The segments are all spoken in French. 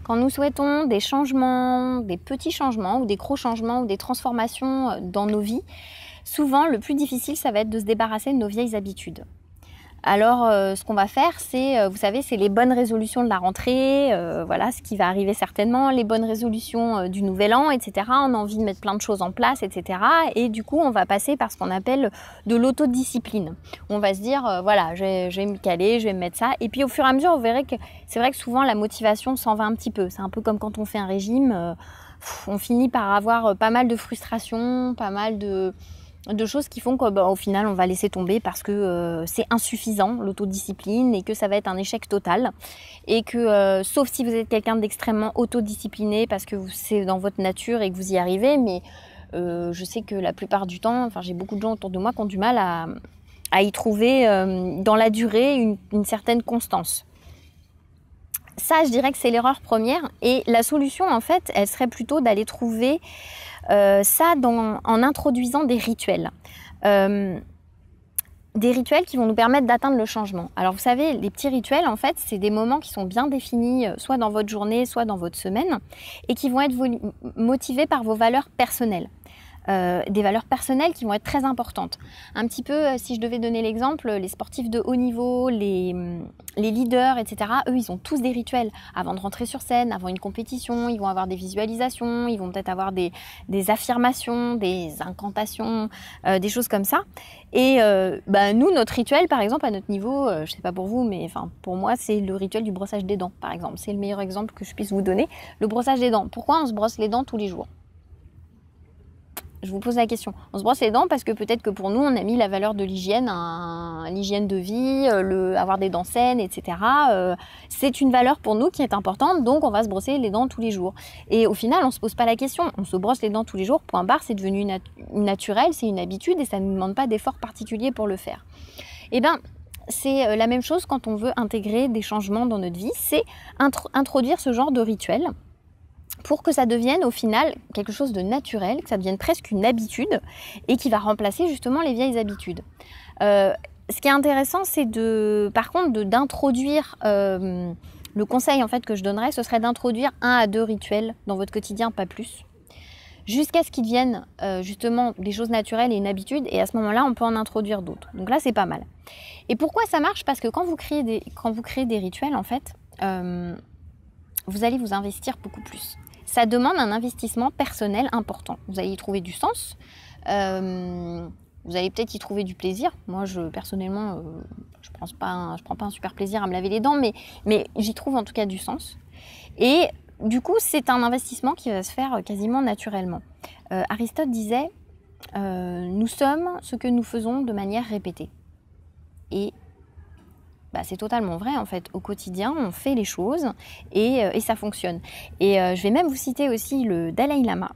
Quand nous souhaitons des changements, des petits changements ou des gros changements ou des transformations dans nos vies, souvent le plus difficile, ça va être de se débarrasser de nos vieilles habitudes. Alors, ce qu'on va faire, c'est, vous savez, c'est les bonnes résolutions de la rentrée, voilà, ce qui va arriver certainement, les bonnes résolutions du nouvel an, etc. On a envie de mettre plein de choses en place, etc. Et du coup, on va passer par ce qu'on appelle de l'autodiscipline. On va se dire, voilà, je vais me caler, je vais me mettre ça. Et puis, au fur et à mesure, vous verrez que c'est vrai que souvent, la motivation s'en va un petit peu. C'est un peu comme quand on fait un régime, on finit par avoir pas mal de frustration, pas mal de choses qui font qu'au final on va laisser tomber parce que c'est insuffisant l'autodiscipline et que ça va être un échec total et que sauf si vous êtes quelqu'un d'extrêmement autodiscipliné parce que c'est dans votre nature et que vous y arrivez, mais je sais que la plupart du temps, j'ai beaucoup de gens autour de moi qui ont du mal à y trouver dans la durée une certaine constance. Ça, je dirais que c'est l'erreur première, et la solution en fait elle serait plutôt d'aller trouver ça en introduisant des rituels. Des rituels qui vont nous permettre d'atteindre le changement. Alors vous savez, les petits rituels, en fait, c'est des moments qui sont bien définis, soit dans votre journée, soit dans votre semaine, et qui vont être motivés par vos valeurs personnelles. Des valeurs personnelles qui vont être très importantes. Un petit peu, si je devais donner l'exemple, les sportifs de haut niveau, les leaders, etc., eux, ils ont tous des rituels. Avant de rentrer sur scène, avant une compétition, ils vont avoir des visualisations, ils vont peut-être avoir des affirmations, des incantations, des choses comme ça. Et nous, notre rituel, par exemple, à notre niveau, je sais pas pour vous, mais pour moi, c'est le rituel du brossage des dents, par exemple. C'est le meilleur exemple que je puisse vous donner. Le brossage des dents. Pourquoi on se brosse les dents tous les jours ? Je vous pose la question. On se brosse les dents parce que peut-être que pour nous, on a mis la valeur de l'hygiène, l'hygiène de vie, avoir des dents saines, etc. C'est une valeur pour nous qui est importante, donc on va se brosser les dents tous les jours. Et au final, on ne se pose pas la question. On se brosse les dents tous les jours, point barre, c'est devenu naturel, c'est une habitude et ça ne nous demande pas d'effort particulier pour le faire. Eh bien, c'est la même chose quand on veut intégrer des changements dans notre vie, c'est introduire ce genre de rituel pour que ça devienne au final quelque chose de naturel, que ça devienne presque une habitude et qui va remplacer justement les vieilles habitudes. Ce qui est intéressant, c'est par contre d'introduire, le conseil en fait que je donnerais, ce serait d'introduire 1 à 2 rituels dans votre quotidien, pas plus, jusqu'à ce qu'ils deviennent justement des choses naturelles et une habitude, et à ce moment-là, on peut en introduire d'autres. Donc là, c'est pas mal. Et pourquoi ça marche ? Parce que quand vous créez des rituels, en fait, vous allez vous investir beaucoup plus. Ça demande un investissement personnel important. Vous allez y trouver du sens, vous allez peut-être y trouver du plaisir. Moi, personnellement, je prends pas un super plaisir à me laver les dents, mais j'y trouve en tout cas du sens. Et du coup, c'est un investissement qui va se faire quasiment naturellement. Aristote disait « Nous sommes ce que nous faisons de manière répétée ». Et c'est totalement vrai en fait. Au quotidien, on fait les choses et ça fonctionne. Et je vais même vous citer aussi le Dalai Lama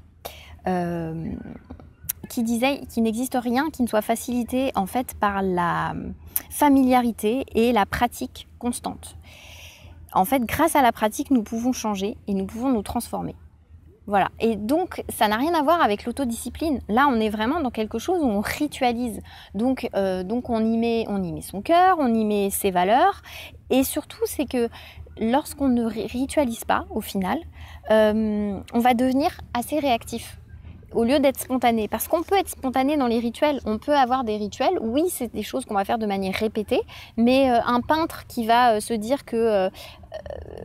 qui disait qu'il n'existe rien qui ne soit facilité en fait par la familiarité et la pratique constante. En fait, grâce à la pratique, nous pouvons changer et nous pouvons nous transformer. Voilà. Et donc, ça n'a rien à voir avec l'autodiscipline. Là, on est vraiment dans quelque chose où on ritualise. Donc on y met son cœur, on y met ses valeurs. Et surtout, c'est que lorsqu'on ne ritualise pas, au final, on va devenir assez réactif au lieu d'être spontané. Parce qu'on peut être spontané dans les rituels. On peut avoir des rituels. Oui, c'est des choses qu'on va faire de manière répétée. Mais un peintre qui va se dire que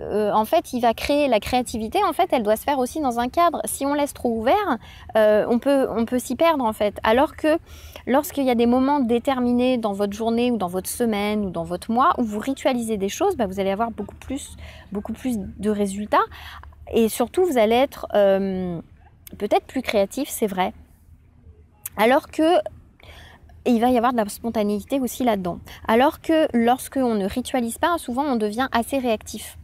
en fait, il va créer la créativité. En fait, elle doit se faire aussi dans un cadre. Si on laisse trop ouvert, on peut s'y perdre en fait. Alors que lorsqu'il y a des moments déterminés dans votre journée ou dans votre semaine ou dans votre mois où vous ritualisez des choses, vous allez avoir beaucoup plus de résultats et surtout vous allez être peut-être plus créatif, c'est vrai. Alors que il va y avoir de la spontanéité aussi là-dedans. Alors que lorsqu'on ne ritualise pas, souvent on devient assez réactif.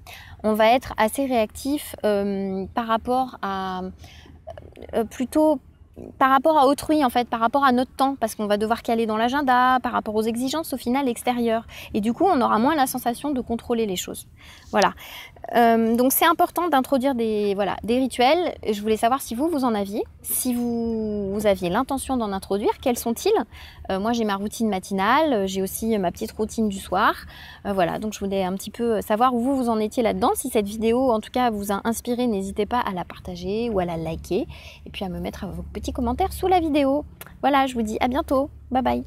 On va être assez réactif par rapport à autrui en fait, par rapport à notre temps, parce qu'on va devoir caler dans l'agenda, par rapport aux exigences au final extérieures. Et du coup, on aura moins la sensation de contrôler les choses. Voilà. Donc c'est important d'introduire des rituels. Je voulais savoir si vous en aviez, si vous aviez l'intention d'en introduire, quels sont-ils? Moi j'ai ma routine matinale, j'ai aussi ma petite routine du soir. Voilà, donc je voulais un petit peu savoir où vous en étiez là-dedans. Si cette vidéo en tout cas vous a inspiré, n'hésitez pas à la partager ou à la liker et puis à me mettre vos petits commentaires sous la vidéo. Voilà, je vous dis à bientôt, bye bye.